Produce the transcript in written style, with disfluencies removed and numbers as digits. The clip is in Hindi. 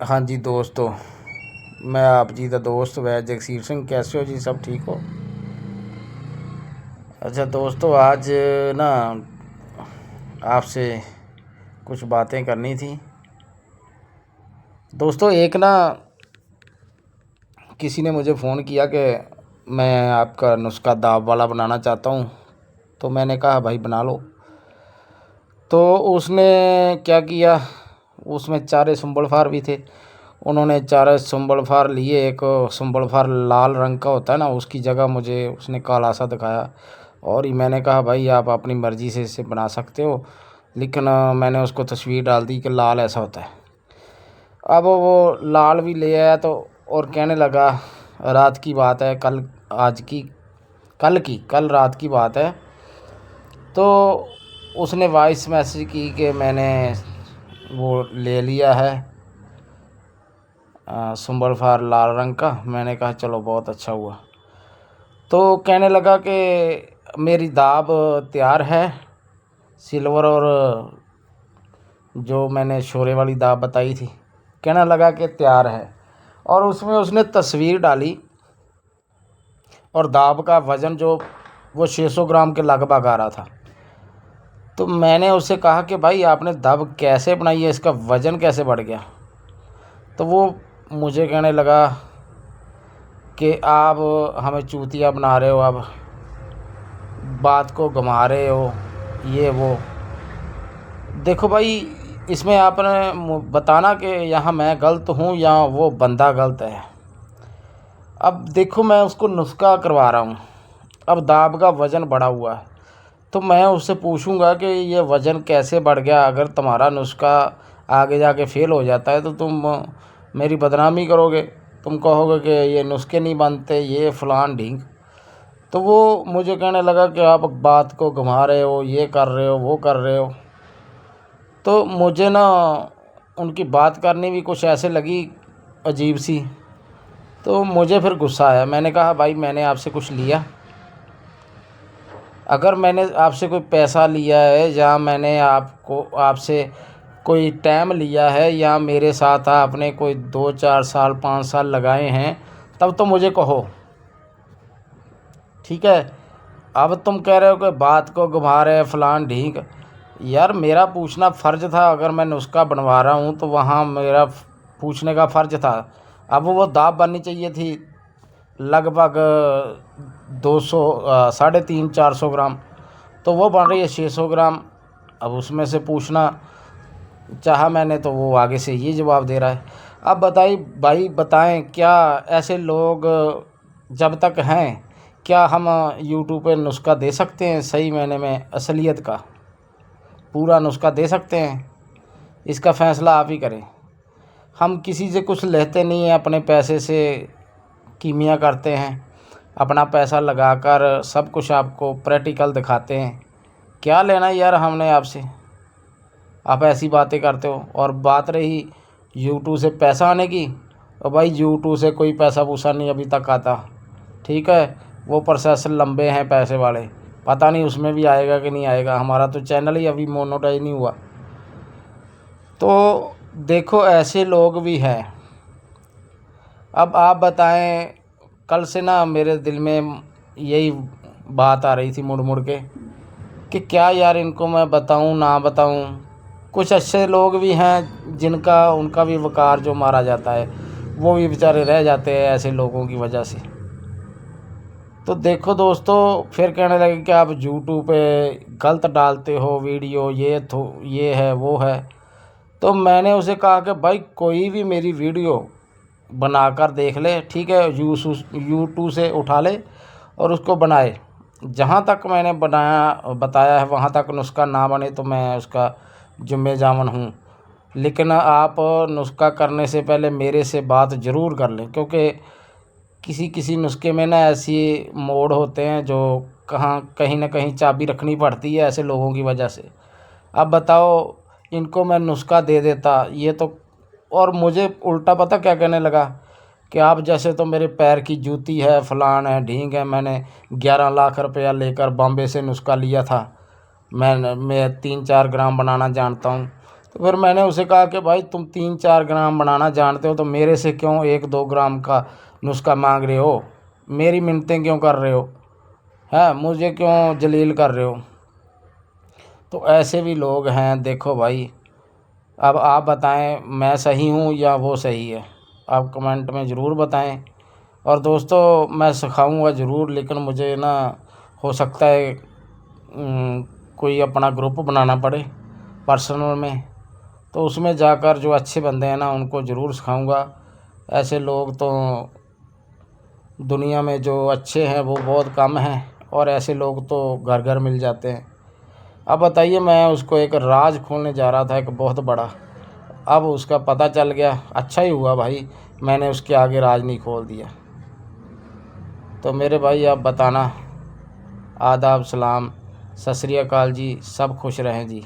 हाँ जी दोस्तों, मैं आप जी का दोस्त वैद जगसीर सिंह। कैसे हो जी? सब ठीक हो? अच्छा दोस्तों, आज ना आपसे कुछ बातें करनी थी। दोस्तों, एक ना किसी ने मुझे फ़ोन किया कि मैं आपका नुस्खा दाव वाला बनाना चाहता हूँ। तो मैंने कहा भाई बना लो। तो उसने क्या किया, उसमें 4 संबल फार भी थे। उन्होंने 4 संबल फार लिए। एक संबल फार लाल रंग का होता है ना, उसकी जगह मुझे उसने काला सा दिखाया। और ही मैंने कहा भाई आप अपनी मर्ज़ी से इसे बना सकते हो, लेकिन मैंने उसको तस्वीर डाल दी कि लाल ऐसा होता है। अब वो लाल भी ले आया तो और कहने लगा, रात की बात है, कल रात की बात है। तो उसने वॉइस मैसेज की कि मैंने वो ले लिया है संबल फार लाल रंग का। मैंने कहा चलो बहुत अच्छा हुआ। तो कहने लगा कि मेरी दाब तैयार है, सिल्वर और जो मैंने शोरे वाली दाब बताई थी, कहने लगा कि तैयार है। और उसमें उसने तस्वीर डाली और दाब का वज़न जो वो 600 ग्राम के लगभग आ रहा था। तो मैंने उससे कहा कि भाई आपने दाब कैसे बनाई है, इसका वज़न कैसे बढ़ गया? तो वो मुझे कहने लगा कि आप हमें चूतिया बना रहे हो, अब बात को घुमा रहे हो, ये वो। देखो भाई, इसमें आपने बताना कि यहाँ मैं गलत हूँ या वो बंदा गलत है। अब देखो, मैं उसको नुस्खा करवा रहा हूँ, अब दाब का वज़न बढ़ा हुआ है, तो मैं उससे पूछूंगा कि ये वज़न कैसे बढ़ गया। अगर तुम्हारा नुस्खा आगे जाके फ़ेल हो जाता है तो तुम मेरी बदनामी करोगे, तुम कहोगे कि ये नुस्खे नहीं बनते, ये फ़लान ढींग। तो वो मुझे कहने लगा कि आप बात को घुमा रहे हो, ये कर रहे हो, वो कर रहे हो। तो मुझे ना उनकी बात करनी भी कुछ ऐसे लगी अजीब सी। तो मुझे फिर गुस्सा आया। मैंने कहा भाई मैंने आपसे कुछ लिया? अगर मैंने आपसे कोई पैसा लिया है या मैंने आपसे कोई टाइम लिया है या मेरे साथ आपने कोई 2 4 साल 5 साल लगाए हैं, तब तो मुझे कहो, ठीक है। अब तुम कह रहे हो कि बात को घुमा रहे फ़लान ढींक। यार मेरा पूछना फ़र्ज़ था। अगर मैं नुस्खा बनवा रहा हूँ तो वहाँ मेरा पूछने का फ़र्ज़ था। अब वो दाब बननी चाहिए थी लगभग 200 350 400 ग्राम, तो वो बन रही है 600 ग्राम। अब उसमें से पूछना चाहा मैंने तो वो आगे से ये जवाब दे रहा है। अब बताइए भाई, बताएं क्या ऐसे लोग जब तक हैं, क्या हम यूट्यूब पे नुस्खा दे सकते हैं सही मायने में असलियत का पूरा नुस्खा दे सकते हैं? इसका फ़ैसला आप ही करें। हम किसी से कुछ लेते नहीं हैं, अपने पैसे से कीमिया करते हैं, अपना पैसा लगाकर सब कुछ आपको प्रैक्टिकल दिखाते हैं। क्या लेना यार हमने आपसे? आप ऐसी बातें करते हो। और बात रही यूट्यूब से पैसा आने की, और भाई यूट्यूब से कोई पैसा वूसा नहीं अभी तक आता, ठीक है। वो प्रोसेस लंबे हैं पैसे वाले, पता नहीं उसमें भी आएगा कि नहीं आएगा। हमारा तो चैनल ही अभी मोनेटाइज नहीं हुआ। तो देखो ऐसे लोग भी हैं। अब आप बताएं, कल से ना मेरे दिल में यही बात आ रही थी मुड़ मुड़ के कि क्या यार इनको मैं बताऊं ना बताऊं। कुछ अच्छे लोग भी हैं जिनका उनका भी वकार जो मारा जाता है, वो भी बेचारे रह जाते हैं ऐसे लोगों की वजह से। तो देखो दोस्तों, फिर कहने लगे कि आप यूट्यूब पे गलत डालते हो वीडियो, ये है वो है। तो मैंने उसे कहा कि भाई कोई भी मेरी वीडियो बनाकर देख ले, ठीक है, यूट्यूब से उठा ले और उसको बनाए। जहाँ तक मैंने बताया है वहाँ तक नुस्खा ना बने तो मैं उसका ज़िम्मेदार हूँ। लेकिन आप नुस्खा करने से पहले मेरे से बात ज़रूर कर लें, क्योंकि किसी किसी नुस्खे में ना ऐसी मोड़ होते हैं जो कहीं ना कहीं चाबी रखनी पड़ती है ऐसे लोगों की वजह से। अब बताओ, इनको मैं नुस्खा दे देता ये तो, और मुझे उल्टा पता क्या कहने लगा कि आप जैसे तो मेरे पैर की जूती है, फ़लान है ढींग है, मैंने 11 लाख रुपया लेकर बॉम्बे से नुस्खा लिया था, मैं 3 4 ग्राम बनाना जानता हूँ। तो फिर मैंने उसे कहा कि भाई तुम 3-4 ग्राम बनाना जानते हो तो मेरे से क्यों 1-2 ग्राम का नुस्खा मांग रहे हो, मेरी मिन्नतें क्यों कर रहे हो, है मुझे क्यों जलील कर रहे हो। तो ऐसे भी लोग हैं। देखो भाई, अब आप बताएं मैं सही हूँ या वो सही है, आप कमेंट में ज़रूर बताएं। और दोस्तों मैं सिखाऊंगा ज़रूर, लेकिन मुझे ना हो सकता है कोई अपना ग्रुप बनाना पड़े पर्सनल में, तो उसमें जाकर जो अच्छे बंदे हैं ना उनको ज़रूर सिखाऊंगा। ऐसे लोग तो दुनिया में जो अच्छे हैं वो बहुत कम हैं, और ऐसे लोग तो घर घर मिल जाते हैं। अब बताइए, मैं उसको एक राज खोलने जा रहा था एक बहुत बड़ा, अब उसका पता चल गया। अच्छा ही हुआ भाई मैंने उसके आगे राज नहीं खोल दिया। तो मेरे भाई आप बताना, आदाब, सलाम, सत श्री अकाल जी, सब खुश रहें जी।